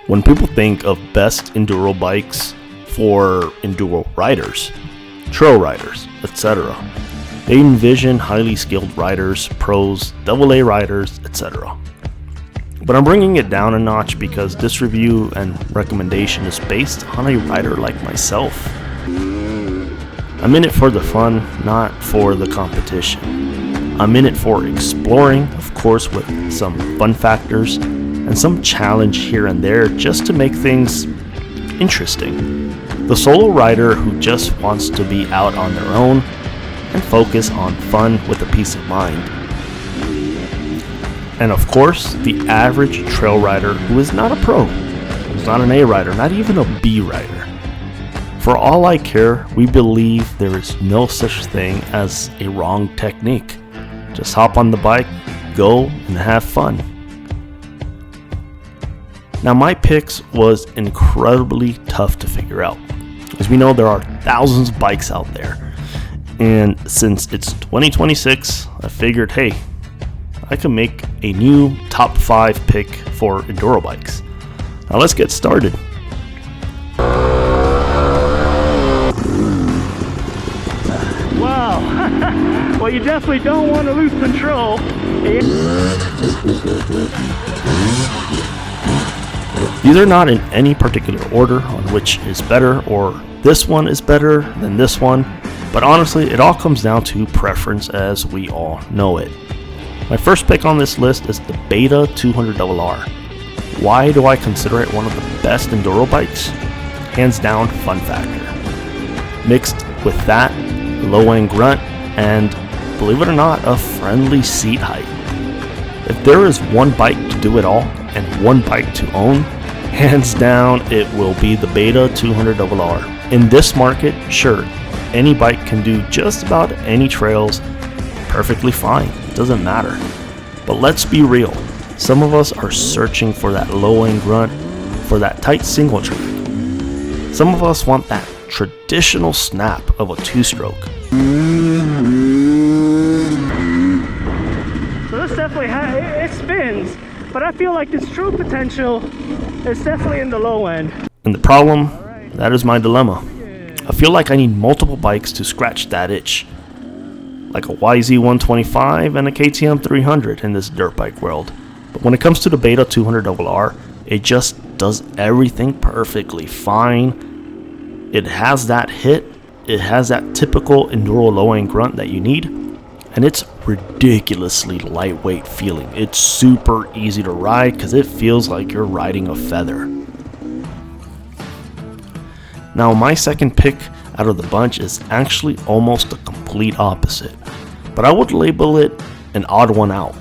When people think of best enduro bikes for enduro riders, trail riders, etc., they envision highly skilled riders, pros, AA riders, etc. But I'm bringing it down a notch because this review and recommendation is based on a rider like myself. I'm in it for the fun, not for the competition. I'm in it for exploring, of course, with some fun factors and some challenge here and there just to make things interesting. The solo rider who just wants to be out on their own and focus on fun with a peace of mind. And of course, the average trail rider who is not a pro, who's not an A rider, not even a B rider. For all I care, we believe there is no such thing as a wrong technique. Just hop on the bike, go, and have fun. Now my picks was incredibly tough to figure out. As we know, there are thousands of bikes out there. And since it's 2026, I figured, hey, I can make a new top 5 pick for enduro bikes. Now let's get started. Wow. Well, you definitely don't want to lose control. These are not in any particular order on which is better or this one is better than this one, but honestly it all comes down to preference as we all know it. My first pick on this list is the Beta 200RR. Why do I consider it one of the best enduro bikes? Hands down, fun factor. Mixed with that, low end grunt, and believe it or not, a friendly seat height. If there is one bike to do it all and one bike to own, hands down it will be the Beta 200RR. In this market, sure, any bike can do just about any trails perfectly fine, it doesn't matter. But let's be real, some of us are searching for that low end grunt, for that tight single track. Some of us want that traditional snap of a two-stroke. So this definitely it spins, but I feel like its true potential is definitely in the low end. And the problem, that is my dilemma. I feel like I need multiple bikes to scratch that itch. Like a YZ125 and a KTM 300 in this dirt bike world. But when it comes to the Beta 200RR, it just does everything perfectly fine. It has that hit, it has that typical enduro low-end grunt that you need, and it's ridiculously lightweight feeling. It's super easy to ride because it feels like you're riding a feather. Now my second pick out of the bunch is actually almost the complete opposite, but I would label it an odd one out.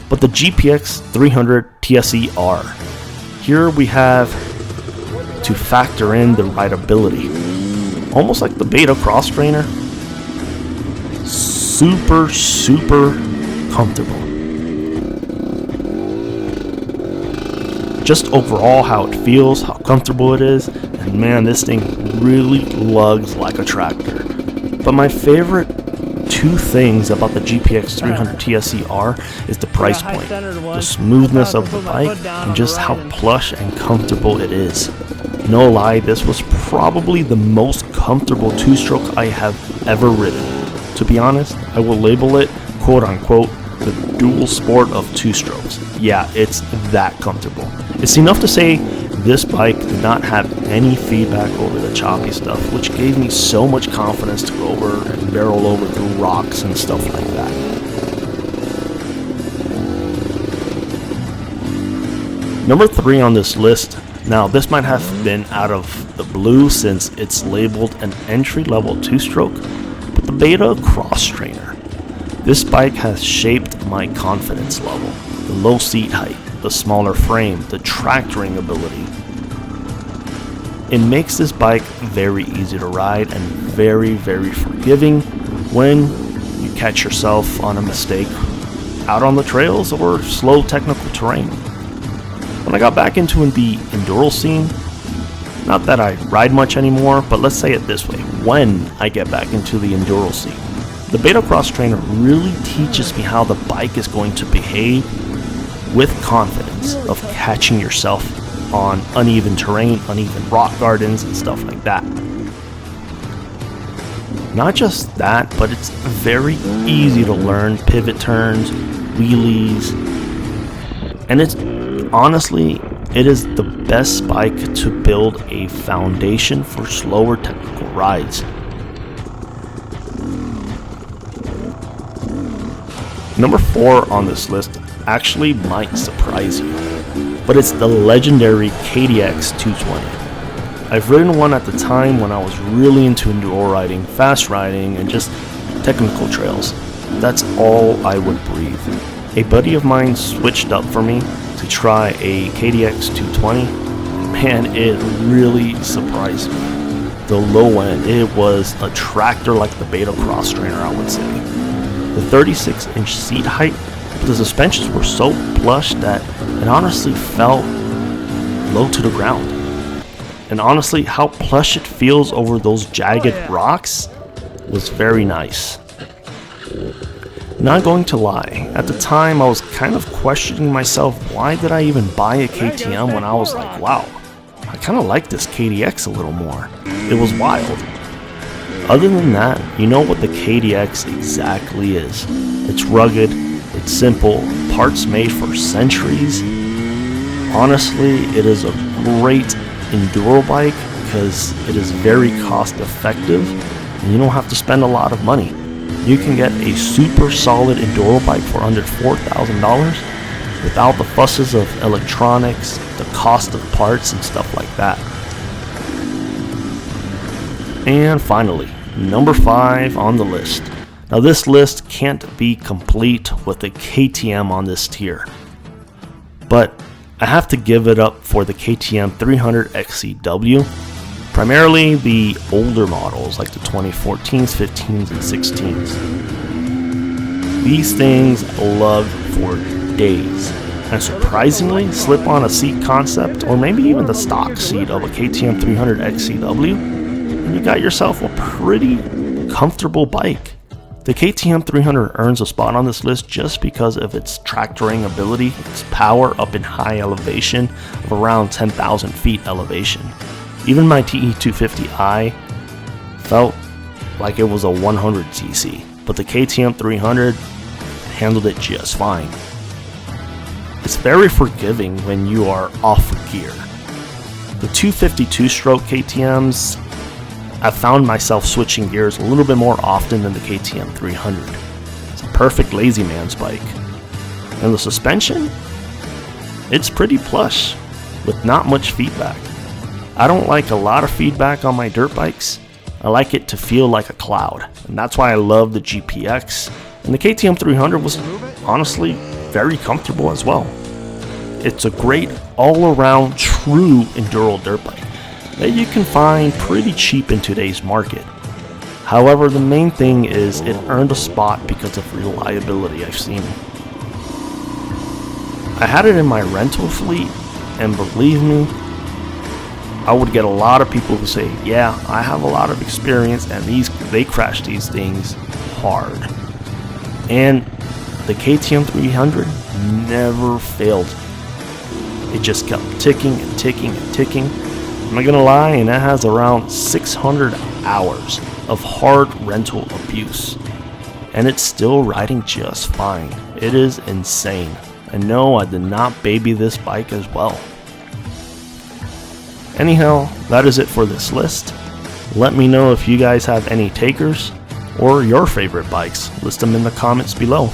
But the GPX 300 TSE-R. Here we have to factor in the rideability. Almost like the Beta Xtrainer. Super comfortable. Just overall how it feels, how comfortable it is, and man, this thing really lugs like a tractor. But my favorite two things about the GPX 300 TSE-R is the price point, the smoothness of the bike, and just how plush and comfortable it is. No lie, this was probably the most comfortable two-stroke I have ever ridden. To be honest, I will label it, quote-unquote, the dual sport of two-strokes. Yeah, it's that comfortable. It's enough to say this bike did not have any feedback over the choppy stuff, which gave me so much confidence to go over and barrel over through rocks and stuff like that. Number 3 on this list. Now this might have been out of the blue since it's labeled an entry-level two-stroke, but the Beta Xtrainer. This bike has shaped my confidence level. The low seat height, the smaller frame, the tractoring ability. It makes this bike very easy to ride and very forgiving when you catch yourself on a mistake out on the trails or slow technical terrain. When I got back into the enduro scene, not that I ride much anymore, but let's say it this way, when I get back into the enduro scene, the Beta Xtrainer really teaches me how the bike is going to behave with confidence of catching yourself on uneven terrain, uneven rock gardens, and stuff like that. Not just that, but it's very easy to learn pivot turns, wheelies, and it's honestly, it is the best bike to build a foundation for slower technical rides. Number 4 on this list actually might surprise you, but it's the legendary KDX220. I've ridden one at the time when I was really into enduro riding, fast riding, and just technical trails. That's all I would breathe. A buddy of mine switched up for me to try a KDX220, and man, it really surprised me. The low end, it was a tractor like the Beta Xtrainer, I would say. The 36-inch seat height, the suspensions were so plush that it honestly felt low to the ground. And honestly, how plush it feels over those jagged rocks was very nice. Not going to lie, at the time I was kind of questioning myself, why did I even buy a KTM when I was like, wow, I kind of like this KDX a little more. It was wild. Other than that, you know what the KDX exactly is. It's rugged, it's simple, parts made for centuries. Honestly, it is a great enduro bike because it is very cost effective and you don't have to spend a lot of money. You can get a super solid enduro bike for under $4,000 without the fusses of electronics, the cost of parts and stuff like that. And finally, number 5 on the list. Now this list can't be complete with a KTM on this tier, but I have to give it up for the KTM 300 XCW, primarily the older models like the 2014s, 15s, and 16s. These things I loved for days, and surprisingly, slip on a seat concept or maybe even the stock seat of a KTM 300 XCW, and you got yourself a pretty comfortable bike. The KTM 300 earns a spot on this list just because of its tractoring ability, its power up in high elevation of around 10,000 feet elevation. Even my TE250i felt like it was a 100cc, but the KTM 300 handled it just fine. It's very forgiving when you are off gear. The 252-stroke KTMs, I've found myself switching gears a little bit more often than the KTM 300. It's a perfect lazy man's bike. And the suspension? It's pretty plush, with not much feedback. I don't like a lot of feedback on my dirt bikes. I like it to feel like a cloud, and that's why I love the GPX. And the KTM 300 was honestly very comfortable as well. It's a great all-around true enduro dirt bike that you can find pretty cheap in today's market. However, the main thing is it earned a spot because of reliability I've seen. I had it in my rental fleet, and believe me, I would get a lot of people who say, yeah, I have a lot of experience and they crash these things hard. And the KTM 300 never failed. It just kept ticking and ticking and ticking. I'm not gonna lie, and that has around 600 hours of hard rental abuse, and it's still riding just fine. It is insane. And no, I did not baby this bike as well. Anyhow, that is it for this list. Let me know if you guys have any takers or your favorite bikes. List them in the comments below.